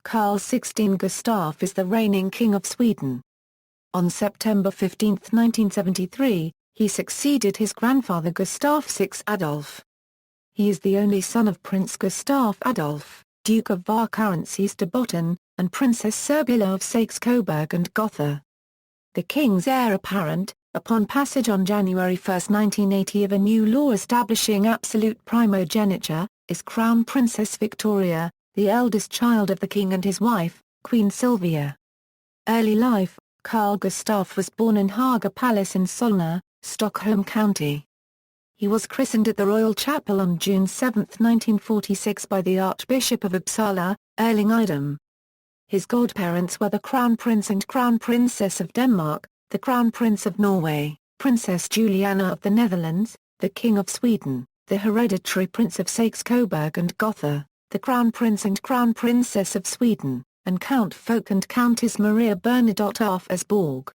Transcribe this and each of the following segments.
Carl XVI Gustaf is the reigning King of Sweden. On September 15, 1973, he succeeded his grandfather Gustaf VI Adolf. He is the only son of Prince Gustaf Adolf, Duke of Västerbotten, and Princess Sibylla of Saxe-Coburg and Gotha. The king's heir apparent, upon passage on January 1, 1980 of a new law establishing absolute primogeniture, is Crown Princess Victoria, the eldest child of the king and his wife, Queen Silvia. Early life: Carl Gustaf was born in Haga Palace in Solna, Stockholm County. He was christened at the Royal Chapel on June 7, 1946 by the Archbishop of Uppsala, Erling Idem. His godparents were the Crown Prince and Crown Princess of Denmark, the Crown Prince of Norway, Princess Juliana of the Netherlands, the King of Sweden, the hereditary Prince of Saxe-Coburg and Gotha, the Crown Prince and Crown Princess of Sweden, and Count Folke and Countess Maria Bernadotte af Asborg.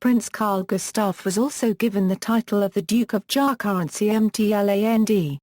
Prince Carl Gustaf was also given the title of the Duke of Mähtland.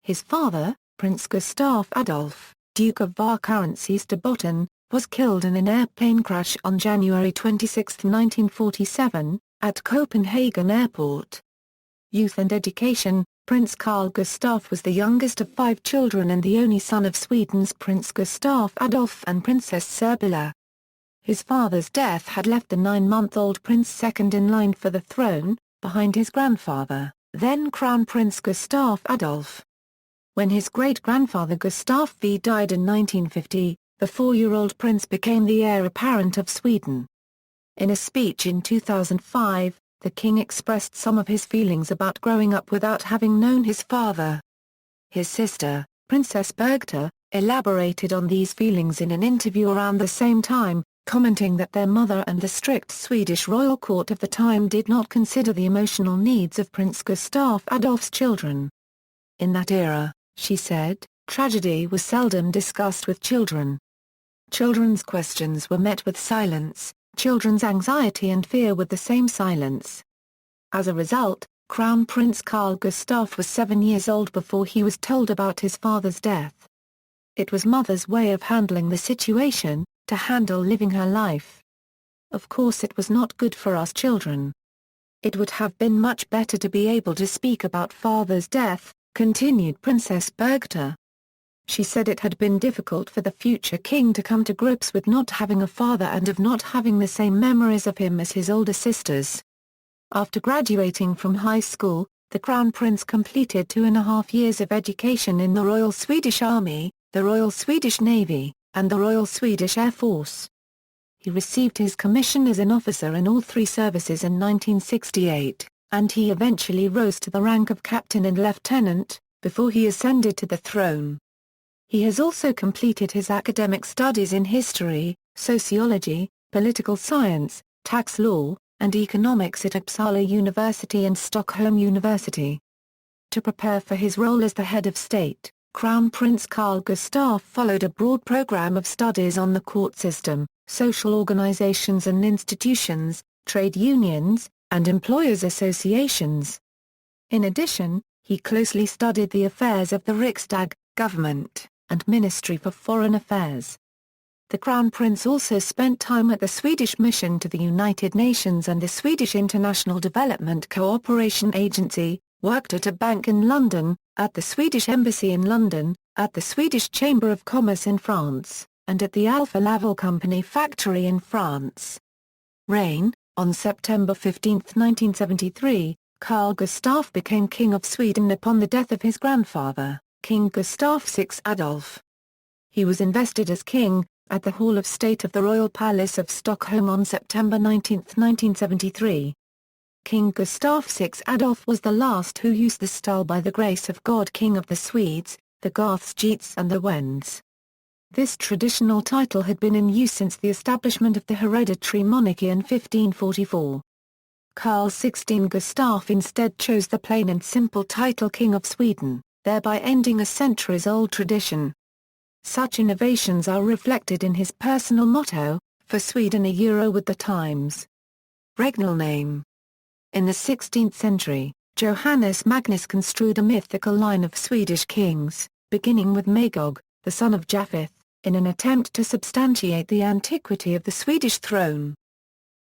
His father, Prince Gustaf Adolf, Duke of Västerbotten, was killed in an airplane crash on January 26, 1947, at Copenhagen Airport. Youth and education: Prince Carl Gustaf was the youngest of 5 children and the only son of Sweden's Prince Gustaf Adolf and Princess Sibylla. His father's death had left the 9-month-old prince second in line for the throne, behind his grandfather, then Crown Prince Gustaf Adolf. When his great-grandfather Gustaf V died in 1950, the 4-year-old prince became the heir apparent of Sweden. In a speech in 2005, the king expressed some of his feelings about growing up without having known his father. His sister, Princess Bɛťṱ, elaborated on these feelings in an interview around the same time, commenting that their mother and the strict Swedish royal court of the time did not consider the emotional needs of Prince Gustaf Adolf's children. In that era, she said, tragedy was seldom discussed with children. Children's questions were met with silence, children's anxiety and fear with the same silence. As a result, Crown Prince Carl Gustaf was 7 years old before he was told about his father's death. It was mother's way of handling the situation, to handle living her life. Of course it was not good for us children. It would have been much better to be able to speak about father's death, continued Princess Bɛťṱ. She said it had been difficult for the future king to come to grips with not having a father and of not having the same memories of him as his older sisters. After graduating from high school, the Crown Prince completed 2.5 years of education in the Royal Swedish Army, the Royal Swedish Navy, and the Royal Swedish Air Force. He received his commission as an officer in all 3 services in 1968, and he eventually rose to the rank of captain and lieutenant, before he ascended to the throne. He has also completed his academic studies in history, sociology, political science, tax law, and economics at Uppsala University and Stockholm University. To prepare for his role as the head of state, Crown Prince Carl Gustaf followed a broad program of studies on the court system, social organizations and institutions, trade unions, and employers' associations. In addition, he closely studied the affairs of the Riksdag, government, and Ministry for Foreign Affairs. The Crown Prince also spent time at the Swedish Mission to the United Nations and the Swedish International Development Cooperation Agency, worked at a bank in London, at the Swedish Embassy in London, at the Swedish Chamber of Commerce in France, and at the Alfa Laval Company factory in France. Reign: on September 15, 1973, Carl Gustaf became King of Sweden upon the death of his grandfather, King Gustaf VI Adolf. He was invested as king, at the Hall of State of the Royal Palace of Stockholm on September 19, 1973. King Gustaf VI Adolf was the last who used the style "by the grace of God King of the Swedes, the Goths, Geats and the Wends." This traditional title had been in use since the establishment of the hereditary monarchy in 1544. Carl XVI Gustaf instead chose the plain and simple title King of Sweden, thereby ending a centuries-old tradition. Such innovations are reflected in his personal motto, "For Sweden a Euro with the Times." Regnal name: in the 16th century, Johannes Magnus construed a mythical line of Swedish kings, beginning with Magog, the son of Japheth, in an attempt to substantiate the antiquity of the Swedish throne.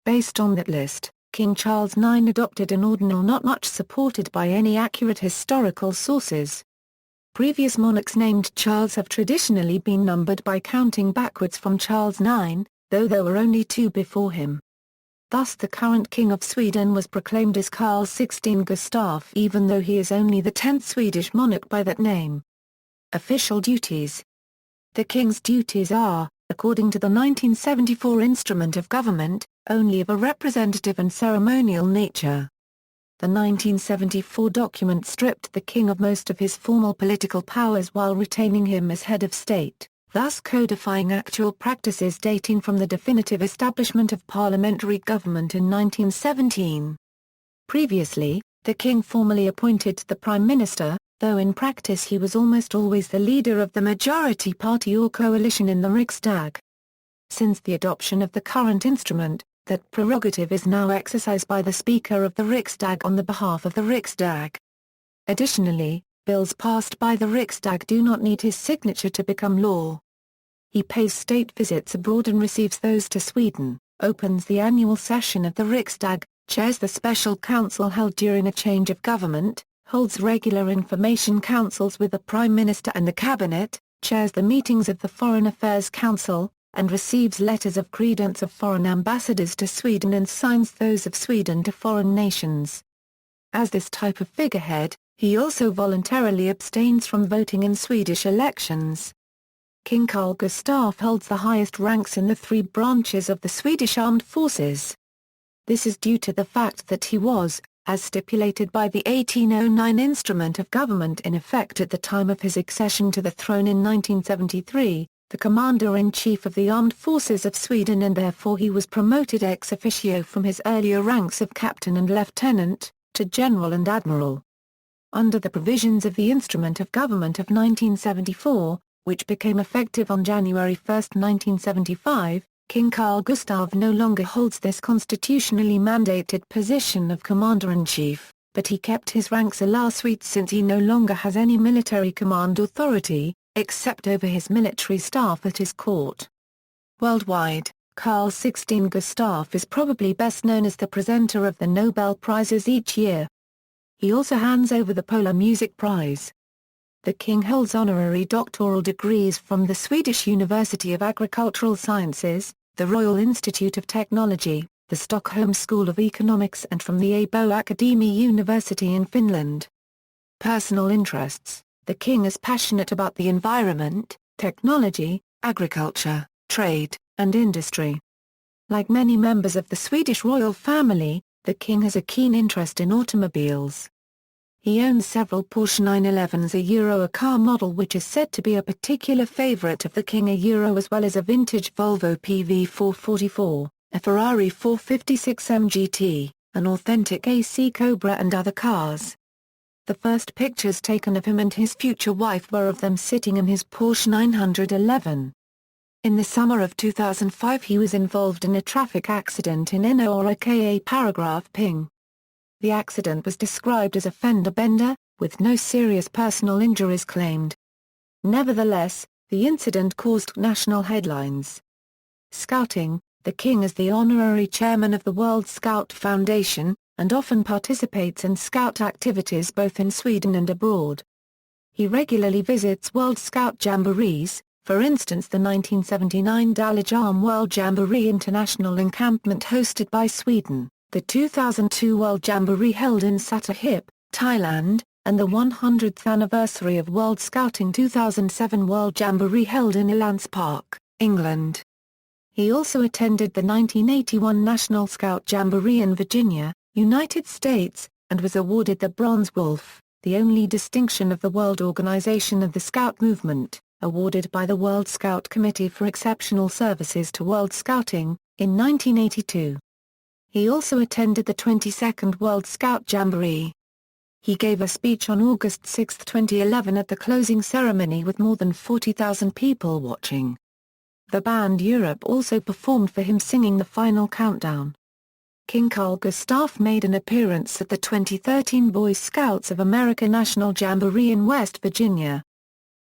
Based on that list, King Charles IX adopted an ordinal not much supported by any accurate historical sources. Previous monarchs named Charles have traditionally been numbered by counting backwards from Charles IX, though there were only 2 before him. Thus the current King of Sweden was proclaimed as Carl XVI Gustaf even though he is only the 10th Swedish monarch by that name. Official duties. The King's duties are, according to the 1974 Instrument of Government, only of a representative and ceremonial nature. The 1974 document stripped the King of most of his formal political powers while retaining him as head of state, thus codifying actual practices dating from the definitive establishment of parliamentary government in 1917. Previously, the King formally appointed the Prime Minister, though in practice he was almost always the leader of the majority party or coalition in the Riksdag. Since the adoption of the current instrument, that prerogative is now exercised by the Speaker of the Riksdag on the behalf of the Riksdag. Additionally, bills passed by the Riksdag do not need his signature to become law. He pays state visits abroad and receives those to Sweden, opens the annual session of the Riksdag, chairs the special council held during a change of government, holds regular information councils with the Prime Minister and the Cabinet, chairs the meetings of the Foreign Affairs Council, and receives letters of credence of foreign ambassadors to Sweden and signs those of Sweden to foreign nations. As this type of figurehead, he also voluntarily abstains from voting in Swedish elections. King Carl Gustaf holds the highest ranks in the 3 branches of the Swedish armed forces. This is due to the fact that he was, as stipulated by the 1809 Instrument of Government in effect at the time of his accession to the throne in 1973, the Commander-in-Chief of the Armed Forces of Sweden, and therefore he was promoted ex officio from his earlier ranks of captain and lieutenant, to general and admiral. Under the provisions of the Instrument of Government of 1974, which became effective on January 1, 1975, King Carl Gustaf no longer holds this constitutionally mandated position of Commander-in-Chief, but he kept his ranks a la suite since he no longer has any military command authority, except over his military staff at his court. Worldwide, Carl XVI Gustaf is probably best known as the presenter of the Nobel Prizes each year. He also hands over the Polar Music Prize. The King holds honorary doctoral degrees from the Swedish University of Agricultural Sciences, the Royal Institute of Technology, the Stockholm School of Economics and from the Abo Akademi University in Finland. Personal interests. The King is passionate about the environment, technology, agriculture, trade, and industry. Like many members of the Swedish royal family, the King has a keen interest in automobiles. He owns several Porsche 911s, a car model which is said to be a particular favorite of the King, as well as a vintage Volvo PV444, a Ferrari 456 GT, an authentic AC Cobra and other cars. The first pictures taken of him and his future wife were of them sitting in his Porsche 911. In the summer of 2005 he was involved in a traffic accident in >Ping. The accident was described as a fender bender, with no serious personal injuries claimed. Nevertheless, the incident caused national headlines. Scouting. The King is the honorary chairman of the World Scout Foundation, and often participates in Scout activities both in Sweden and abroad. He regularly visits World Scout jamborees, for instance the 1979 Dalajarm World Jamboree International Encampment hosted by Sweden, the 2002 World Jamboree held in Saxe-Coburg, Thailand, and the 100th anniversary of World Scouting 2007 World Jamboree held in Elance Park, England. He also attended the 1981 National Scout Jamboree in Virginia, United States, and was awarded the Bronze Wolf, the only distinction of the World Organization of the Scout Movement, awarded by the World Scout Committee for exceptional services to World Scouting, in 1982. He also attended the 22nd World Scout Jamboree. He gave a speech on August 6, 2011 at the closing ceremony with more than 40,000 people watching. The band Europe also performed for him singing the final countdown. King Carl Gustaf made an appearance at the 2013 Boy Scouts of America National Jamboree in West Virginia.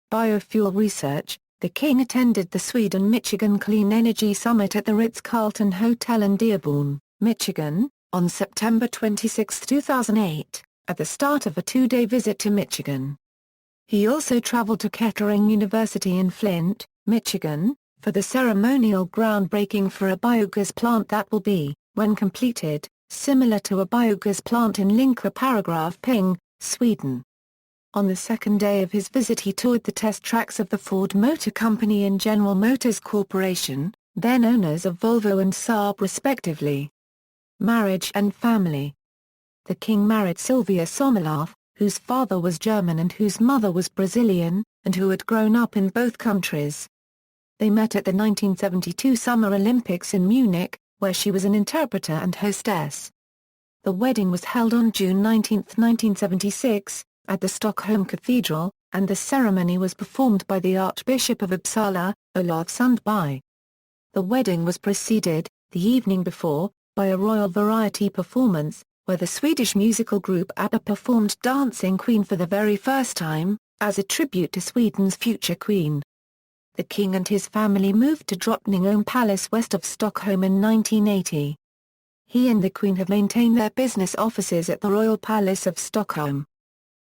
Biofuel Research. the King attended the Sweden-Michigan Clean Energy Summit at the Ritz-Carlton Hotel in Dearborn, Michigan, on September 26, 2008, at the start of a two-day visit to Michigan. He also traveled to Kettering University in Flint, Michigan, for the ceremonial groundbreaking for a biogas plant that will be, when completed, similar to a biogas plant in Linköping, Sweden. On the second day of his visit he toured the test tracks of the Ford Motor Company and General Motors Corporation, then owners of Volvo and Saab respectively. Marriage and family. The King married Silvia Sommerlath, whose father was German and whose mother was Brazilian, and who had grown up in both countries. They met at the 1972 Summer Olympics in Munich, where she was an interpreter and hostess. The wedding was held on June 19, 1976, at the Stockholm Cathedral, and the ceremony was performed by the Archbishop of Uppsala, Olof Sundby. The wedding was preceded, the evening before, by a royal variety performance, where the Swedish musical group ABBA performed Dancing Queen for the very first time, as a tribute to Sweden's future queen. The King and his family moved to Drottningholm Palace west of Stockholm in 1980. He and the Queen have maintained their business offices at the Royal Palace of Stockholm.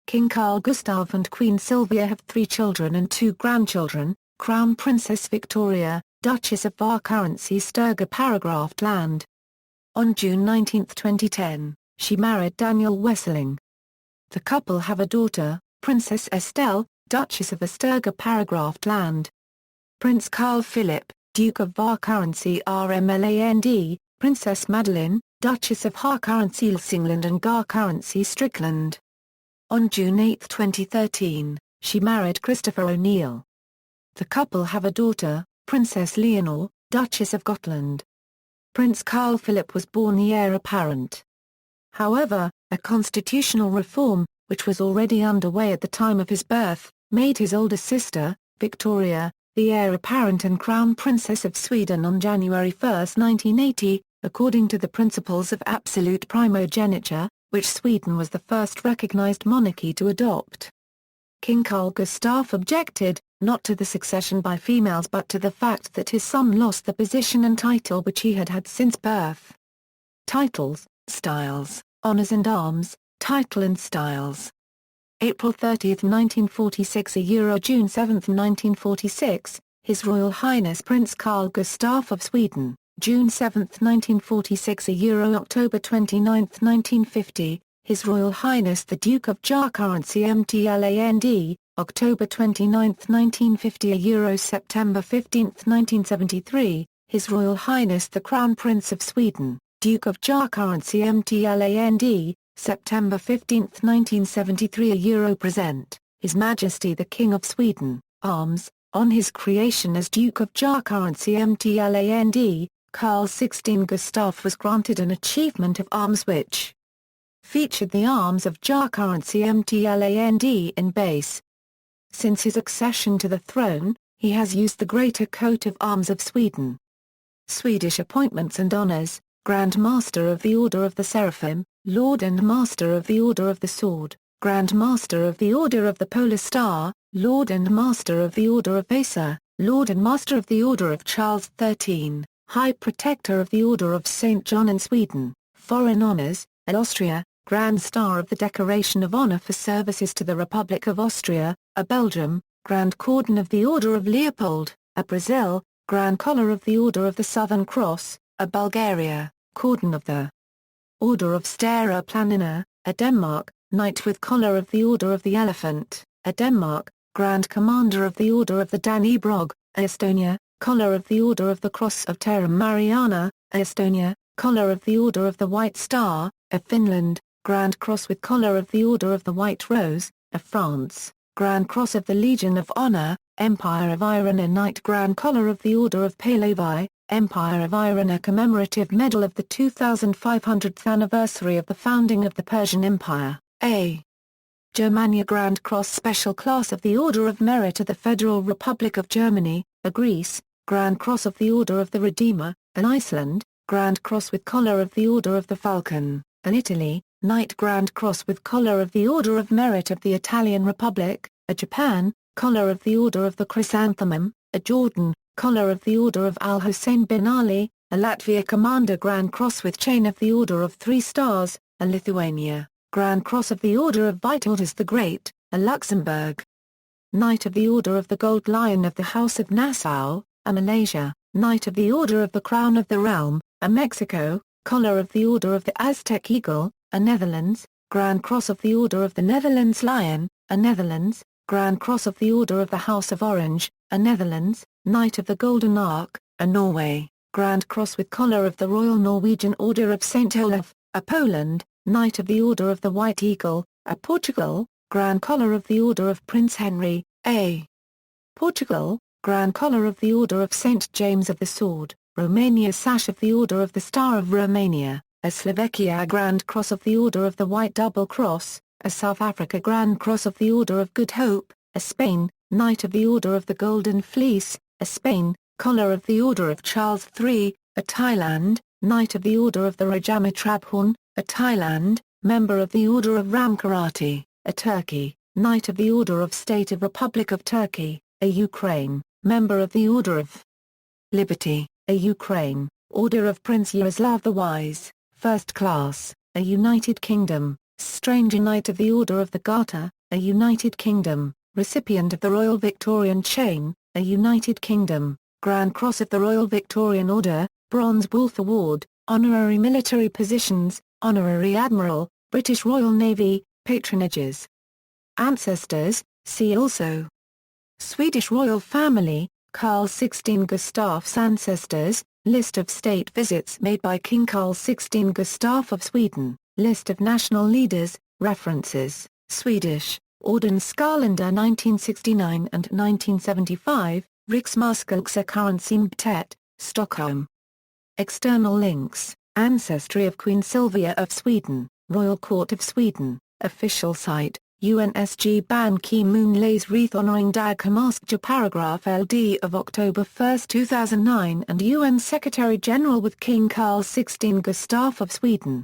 King Carl Gustaf and Queen Silvia have 3 children and 2 grandchildren, Crown Princess Victoria, Duchess of Varkarensi Stärke Land. On June 19, 2010, she married Daniel Wesseling. The couple have a daughter, Princess Estelle, Duchess of Stärke Land. Prince Carl Philip, Duke of Varkarensi Rmland, Princess Madeleine, Duchess of Harkarensi-Hälsingland and Garkarensi-Strickland. On June 8, 2013, she married Christopher O'Neill. The couple have a daughter, Princess Leonor, Duchess of Gotland. Prince Carl Philip was born the heir apparent. However, a constitutional reform, which was already underway at the time of his birth, made his older sister, Victoria, the heir apparent and Crown Princess of Sweden on January 1, 1980, according to the principles of absolute primogeniture, which Sweden was the first recognized monarchy to adopt. King Carl Gustaf objected, not to the succession by females but to the fact that his son lost the position and title which he had had since birth. Titles, styles, honors and arms, title and styles. April 30, 1946 June 7, 1946, His Royal Highness Prince Carl Gustaf of Sweden, June 7, 1946 October 29, 1950, His Royal Highness the Duke of Garkarensi-Mtland, October 29, 1950 September 15, 1973, His Royal Highness the Crown Prince of Sweden, Duke of Garkarensi-Mtland, September 15, 1973 present, His Majesty the King of Sweden, arms, on his creation as Duke of Garkarensi-Mtland, Carl XVI Gustaf was granted an achievement of arms which featured the arms of Garkarensi-Mtland in base. Since his accession to the throne, he has used the Greater Coat of Arms of Sweden. Swedish appointments and honors, Grand Master of the Order of the Seraphim, Lord and Master of the Order of the Sword, Grand Master of the Order of the Polar Star, Lord and Master of the Order of Asa, Lord and Master of the Order of Charles XIII, High Protector of the Order of St. John in Sweden, Foreign Honours, Austria, Grand Star of the Decoration of Honor for Services to the Republic of Austria, Belgium, Grand Cordon of the Order of Leopold, Brazil, Grand Collar of the Order of the Southern Cross, Bulgaria, Cordon of the Order of Stara Planina, Denmark, Knight with Collar of the Order of the Elephant, Denmark, Grand Commander of the Order of the Dannebrog, Estonia, Collar of the Order of the Cross of Terra Mariana, Estonia, Collar of the Order of the White Star, Finland, Grand Cross with Collar of the Order of the White Rose, France, Grand Cross of the Legion of Honor, Empire of Iran a Knight Grand Collar of the Order of Pahlavi, Empire of Iran a Commemorative Medal of the 2500th anniversary of the founding of the Persian Empire, A. Germania Grand Cross Special Class of the Order of Merit of the Federal Republic of Germany, Greece, Grand Cross of the Order of the Redeemer, Iceland, Grand Cross with Collar of the Order of the Falcon, Italy, Knight Grand Cross with Collar of the Order of Merit of the Italian Republic, Japan, Collar of the Order of the Chrysanthemum, a Jordan, Collar of the Order of Al Hussein bin Ali, a Latvia Commander Grand Cross with Chain of the Order of 3 Stars, a Lithuania, Grand Cross of the Order of Vytautas the Great, a Luxembourg. Knight of the Order of the Gold Lion of the House of Nassau, a Malaysia, Knight of the Order of the Crown of the Realm, a Mexico, Collar of the Order of the Aztec Eagle, a Netherlands, Grand Cross of the Order of the Netherlands Lion, a Netherlands, Grand Cross of the Order of the House of Orange, a Netherlands, Knight of the Golden Ark, a Norway, Grand Cross with Collar of the Royal Norwegian Order of St. Olaf, a Poland, Knight of the Order of the White Eagle, a Portugal, Grand Collar of the Order of Prince Henry, a Portugal, Grand Collar of the Order of St. James of the Sword, Romania Sash of the Order of the Star of Romania, a Slovakia Grand Cross of the Order of the White Double Cross, a South Africa Grand Cross of the Order of Good Hope, a Spain, Knight of the Order of the Golden Fleece, a Spain, Collar of the Order of Charles III, a Thailand, Knight of the Order of the Rajama Trabhorn, a Thailand, Member of the Order of Ramkarati, a Turkey, Knight of the Order of State of Republic of Turkey, a Ukraine, Member of the Order of Liberty, a Ukraine, Order of Prince Yaroslav the Wise, First Class, a United Kingdom, Stranger Knight of the Order of the Garter, a United Kingdom, Recipient of the Royal Victorian Chain, a United Kingdom, Grand Cross of the Royal Victorian Order, Bronze Wolf Award, Honorary Military Positions, Honorary Admiral, British Royal Navy, Patronages. Ancestors, see also. Swedish Royal Family, Carl XVI Gustaf's ancestors, List of state visits made by King Carl XVI Gustaf of Sweden, List of national leaders, references, Swedish, Ordenskalender 1969 and 1975, Riksmarskalksekurrensinbtet, Stockholm. External links, Ancestry of Queen Silvia of Sweden, Royal Court of Sweden, Official site, UNSG Ban Ki-moon lays wreath honoring Dag Hammarskjöld paragraph LD of October 1, 2009 and UN Secretary-General with King Carl XVI Gustaf of Sweden.